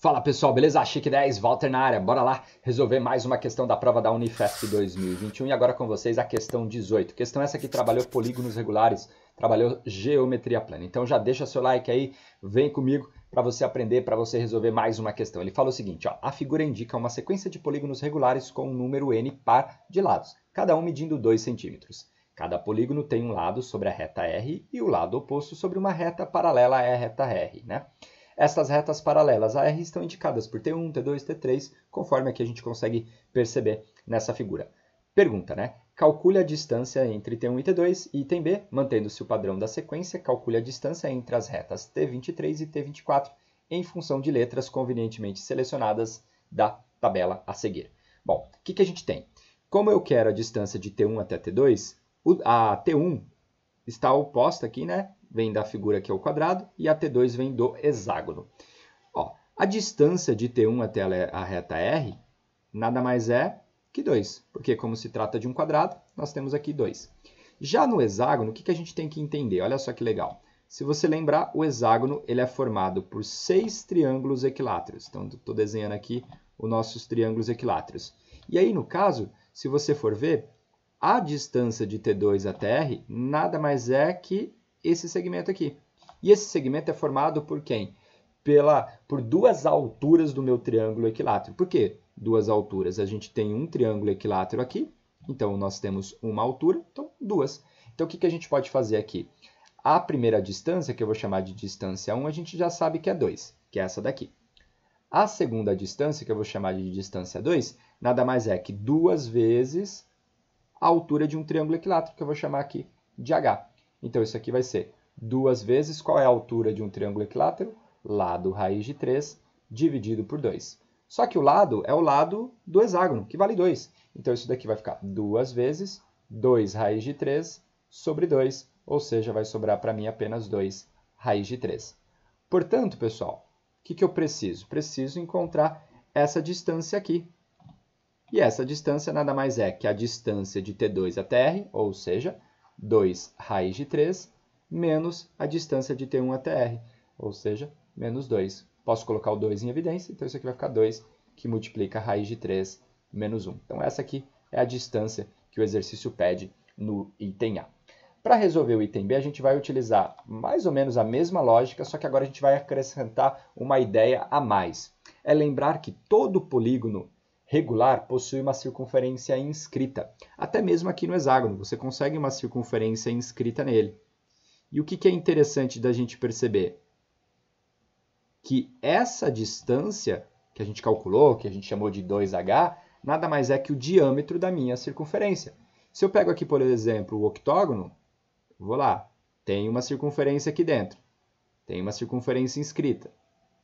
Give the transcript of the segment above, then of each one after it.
Fala pessoal, beleza? Chique 10, Walter na área. Bora lá resolver mais uma questão da prova da Unifesp 2021 e agora com vocês a questão 18. Questão essa que trabalhou polígonos regulares, trabalhou geometria plana. Então já deixa seu like aí, vem comigo para você aprender, para você resolver mais uma questão. Ele fala o seguinte, ó, a figura indica uma sequência de polígonos regulares com um número n par de lados, cada um medindo 2 centímetros. Cada polígono tem um lado sobre a reta R e o lado oposto sobre uma reta paralela à reta R, né? Estas retas paralelas a R estão indicadas por T1, T2, T3, conforme aqui a gente consegue perceber nessa figura. Pergunta, né? Calcule a distância entre T1 e T2 e item B, mantendo-se o padrão da sequência, calcule a distância entre as retas T23 e T24 em função de letras convenientemente selecionadas da tabela a seguir. Bom, o que a gente tem? Como eu quero a distância de T1 até T2, a T1 está oposta aqui, né? Vem da figura que é o quadrado e a T2 vem do hexágono. Ó, a distância de T1 até a reta R nada mais é que 2, porque como se trata de um quadrado, nós temos aqui 2. Já no hexágono, o que a gente tem que entender? Olha só que legal. Se você lembrar, o hexágono ele é formado por 6 triângulos equiláteros. Então, estou desenhando aqui os nossos triângulos equiláteros. E aí, no caso, se você for ver, a distância de T2 até R nada mais é que esse segmento aqui. E esse segmento é formado por quem? Por duas alturas do meu triângulo equilátero. Por quê? Duas alturas. A gente tem um triângulo equilátero aqui, então nós temos uma altura, então duas. Então o que a gente pode fazer aqui? A primeira distância, que eu vou chamar de distância 1, a gente já sabe que é 2, que é essa daqui. A segunda distância, que eu vou chamar de distância 2, nada mais é que 2 vezes a altura de um triângulo equilátero, que eu vou chamar aqui de H. Então, isso aqui vai ser 2 vezes, qual é a altura de um triângulo equilátero? Lado raiz de 3 dividido por 2. Só que o lado é o lado do hexágono, que vale 2. Então, isso daqui vai ficar 2 vezes 2 raiz de 3 sobre 2, ou seja, vai sobrar para mim apenas 2 raiz de 3. Portanto, pessoal, o que eu preciso? Preciso encontrar essa distância aqui. E essa distância nada mais é que a distância de T2 até R, ou seja, 2 raiz de 3, menos a distância de T1 até R, ou seja, menos 2. Posso colocar o 2 em evidência, então isso aqui vai ficar 2, que multiplica a raiz de 3 menos 1. Então essa aqui é a distância que o exercício pede no item A. Para resolver o item B, a gente vai utilizar mais ou menos a mesma lógica, só que agora a gente vai acrescentar uma ideia a mais. É lembrar que todo polígono regular possui uma circunferência inscrita. Até mesmo aqui no hexágono, você consegue uma circunferência inscrita nele. E o que é interessante da gente perceber? Que essa distância que a gente calculou, que a gente chamou de 2h, nada mais é que o diâmetro da minha circunferência. Se eu pego aqui, por exemplo, o octógono, vou lá, tem uma circunferência aqui dentro, tem uma circunferência inscrita.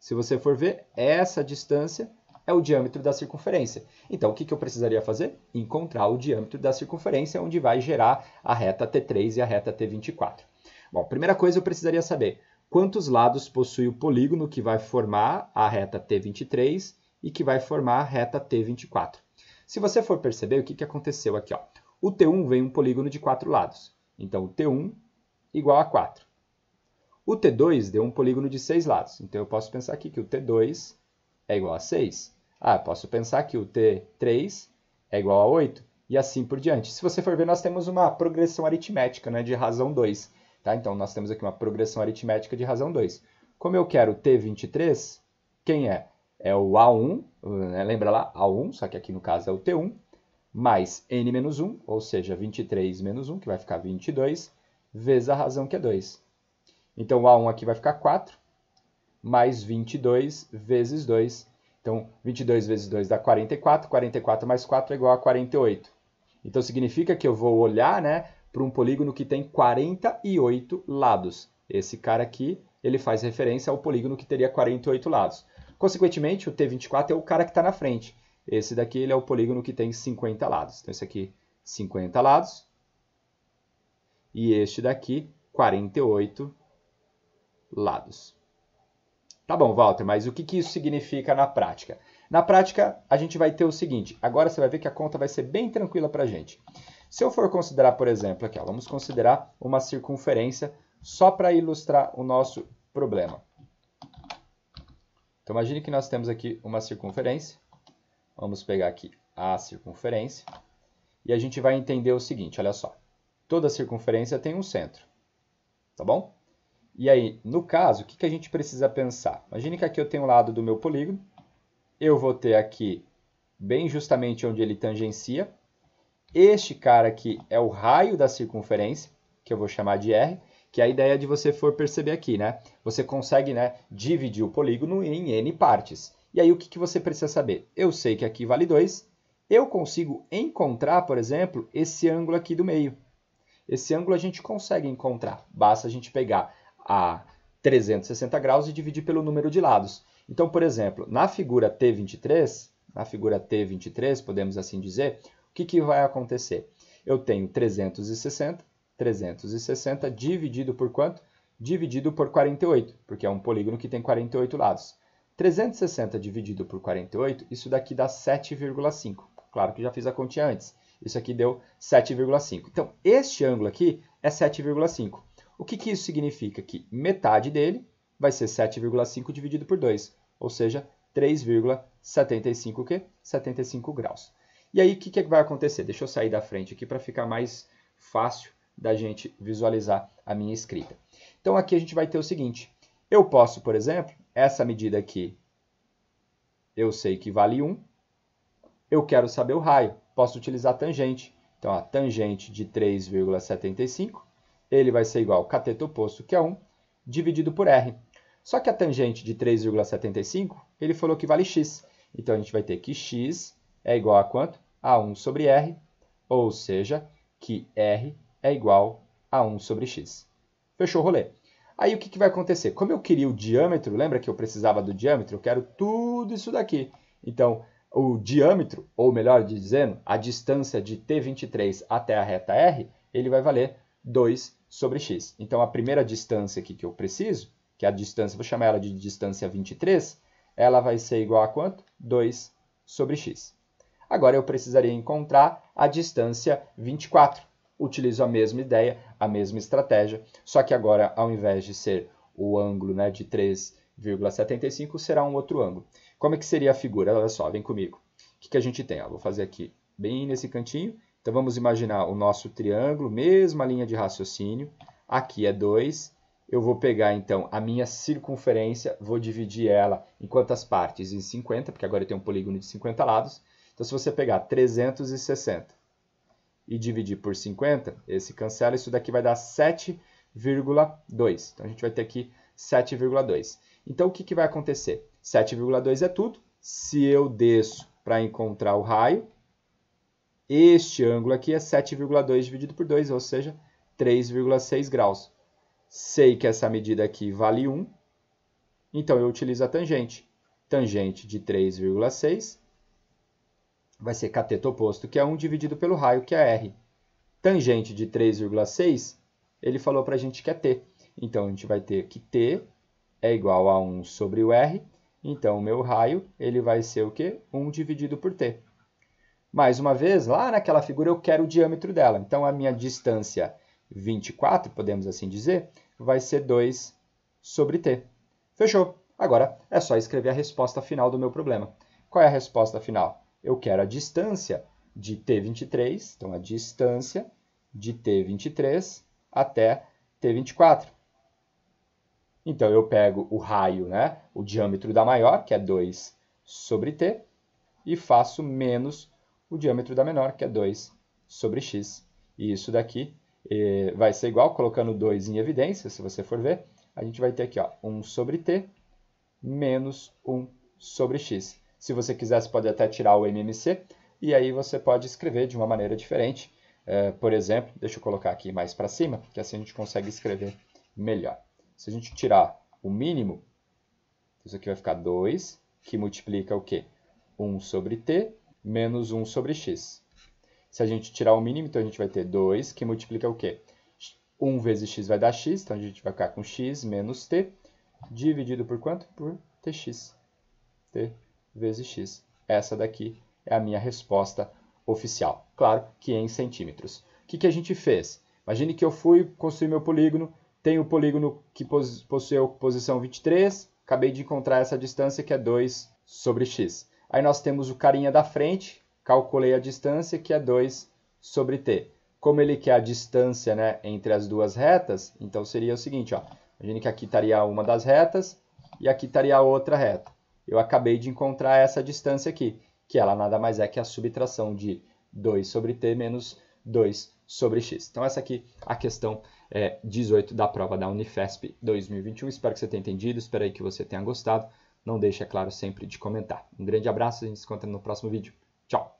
Se você for ver, essa distância é o diâmetro da circunferência. Então, o que eu precisaria fazer? Encontrar o diâmetro da circunferência, onde vai gerar a reta T3 e a reta T24. Bom, primeira coisa eu precisaria saber quantos lados possui o polígono que vai formar a reta T23 e que vai formar a reta T24. Se você for perceber, o que aconteceu aqui? Ó? O T1 vem um polígono de 4 lados. Então, o T1 igual a 4. O T2 deu um polígono de 6 lados. Então, eu posso pensar aqui que o T2 é igual a 6. Posso pensar que o T3 é igual a 8 e assim por diante. Se você for ver, nós temos uma progressão aritmética, né, de razão 2. Tá? Então, nós temos aqui uma progressão aritmética de razão 2. Como eu quero T23, quem é? É o A1, né? Lembra lá? A1, só que aqui no caso é o T1, mais n menos 1, ou seja, 23 menos 1, que vai ficar 22, vezes a razão que é 2. Então, o A1 aqui vai ficar 4, mais 22 vezes 2. Então, 22 vezes 2 dá 44, 44 mais 4 é igual a 48. Então, significa que eu vou olhar, né, para um polígono que tem 48 lados. Esse cara aqui, ele faz referência ao polígono que teria 48 lados. Consequentemente, o T24 é o cara que está na frente. Esse daqui ele é o polígono que tem 50 lados. Então, esse aqui, 50 lados. E este daqui, 48 lados. Tá bom, Walter, mas o que isso significa na prática? Na prática, a gente vai ter o seguinte. Agora você vai ver que a conta vai ser bem tranquila para a gente. Se eu for considerar, por exemplo, aqui, ó, vamos considerar uma circunferência só para ilustrar o nosso problema. Então, imagine que nós temos aqui uma circunferência. Vamos pegar aqui a circunferência. E a gente vai entender o seguinte, olha só. Toda circunferência tem um centro, tá bom? E aí, no caso, o que a gente precisa pensar? Imagine que aqui eu tenho o lado do meu polígono. Eu vou ter aqui, bem justamente onde ele tangencia. Este cara aqui é o raio da circunferência, que eu vou chamar de R, que é a ideia de você for perceber aqui, né? Você consegue, né, dividir o polígono em N partes. E aí, o que você precisa saber? Eu sei que aqui vale 2. Eu consigo encontrar, por exemplo, esse ângulo aqui do meio. Esse ângulo a gente consegue encontrar. Basta a gente pegar a 360 graus e dividir pelo número de lados. Então, por exemplo, na figura T23, podemos assim dizer, o que vai acontecer? Eu tenho 360 dividido por quanto? Dividido por 48, porque é um polígono que tem 48 lados. 360 dividido por 48, isso daqui dá 7,5. Claro que já fiz a continha antes. Isso aqui deu 7,5. Então, este ângulo aqui é 7,5. O que isso significa? Que metade dele vai ser 7,5 dividido por 2, ou seja, 3,75 o quê? 75 graus. E aí, o que vai acontecer? Deixa eu sair da frente aqui para ficar mais fácil da gente visualizar a minha escrita. Então, aqui a gente vai ter o seguinte. Eu posso, por exemplo, essa medida aqui, eu sei que vale 1. Eu quero saber o raio. Posso utilizar a tangente. Então, a tangente de 3,75, ele vai ser igual ao cateto oposto, que é 1, dividido por R. Só que a tangente de 3,75, ele falou que vale x. Então, a gente vai ter que x é igual a quanto? A 1 sobre R, ou seja, que R é igual a 1 sobre x. Fechou o rolê? Aí, o que vai acontecer? Como eu queria o diâmetro, lembra que eu precisava do diâmetro? Eu quero tudo isso daqui. Então, o diâmetro, ou melhor dizendo, a distância de T23 até a reta R, ele vai valer 2 sobre x. Então, a primeira distância aqui que eu preciso, que é a distância, vou chamar ela de distância 23, ela vai ser igual a quanto? 2 sobre x. Agora, eu precisaria encontrar a distância 24. Utilizo a mesma ideia, a mesma estratégia, só que agora, ao invés de ser o ângulo, né, de 3,75, será um outro ângulo. Como é que seria a figura? Olha só, vem comigo. O que a gente tem? Vou fazer aqui bem nesse cantinho. Então, vamos imaginar o nosso triângulo, mesma linha de raciocínio. Aqui é 2. Eu vou pegar, então, a minha circunferência, vou dividir ela em quantas partes? Em 50, porque agora eu tenho um polígono de 50 lados. Então, se você pegar 360 e dividir por 50, esse cancela, isso daqui vai dar 7,2. Então, a gente vai ter aqui 7,2. Então, o que vai acontecer? 7,2 é tudo. Se eu desço para encontrar o raio, este ângulo aqui é 7,2 dividido por 2, ou seja, 3,6 graus. Sei que essa medida aqui vale 1, então eu utilizo a tangente. Tangente de 3,6 vai ser cateto oposto, que é 1 dividido pelo raio, que é R. Tangente de 3,6, ele falou para a gente que é T. Então, a gente vai ter que T é igual a 1 sobre o R. Então, o meu raio ele vai ser o quê? 1 dividido por T. Mais uma vez, lá naquela figura eu quero o diâmetro dela. Então, a minha distância 24, podemos assim dizer, vai ser 2 sobre T. Fechou? Agora, é só escrever a resposta final do meu problema. Qual é a resposta final? Eu quero a distância de T23, então a distância de T23 até T24. Então, eu pego o raio, né, o diâmetro da maior, que é 2 sobre T, e faço menos o diâmetro da menor, que é 2 sobre x. E isso daqui vai ser igual, colocando 2 em evidência, se você for ver, a gente vai ter aqui ó, 1 sobre t menos 1 sobre x. Se você quiser, você pode até tirar o MMC, e aí você pode escrever de uma maneira diferente. Por exemplo, deixa eu colocar aqui mais para cima, que assim a gente consegue escrever melhor. Se a gente tirar o mínimo, isso aqui vai ficar 2, que multiplica o quê? 1 sobre t menos 1 sobre x. Se a gente tirar o mínimo, então a gente vai ter 2, que multiplica o quê? 1 vezes x vai dar x, então a gente vai ficar com x menos t, dividido por quanto? Por tx. T vezes x. Essa daqui é a minha resposta oficial. Claro que em centímetros. O que a gente fez? Imagine que eu fui construir meu polígono, tenho o polígono que possui a posição 23, acabei de encontrar essa distância que é 2 sobre x. Aí nós temos o carinha da frente, calculei a distância que é 2 sobre t. Como ele quer a distância, né, entre as duas retas, então seria o seguinte, ó, imagine que aqui estaria uma das retas e aqui estaria a outra reta. Eu acabei de encontrar essa distância aqui, que ela nada mais é que a subtração de 2 sobre t menos 2 sobre x. Então essa aqui é a questão 18 da prova da Unifesp 2021. Espero que você tenha entendido, espero aí que você tenha gostado. Não deixe, é claro, sempre de comentar. Um grande abraço, a gente se encontra no próximo vídeo. Tchau!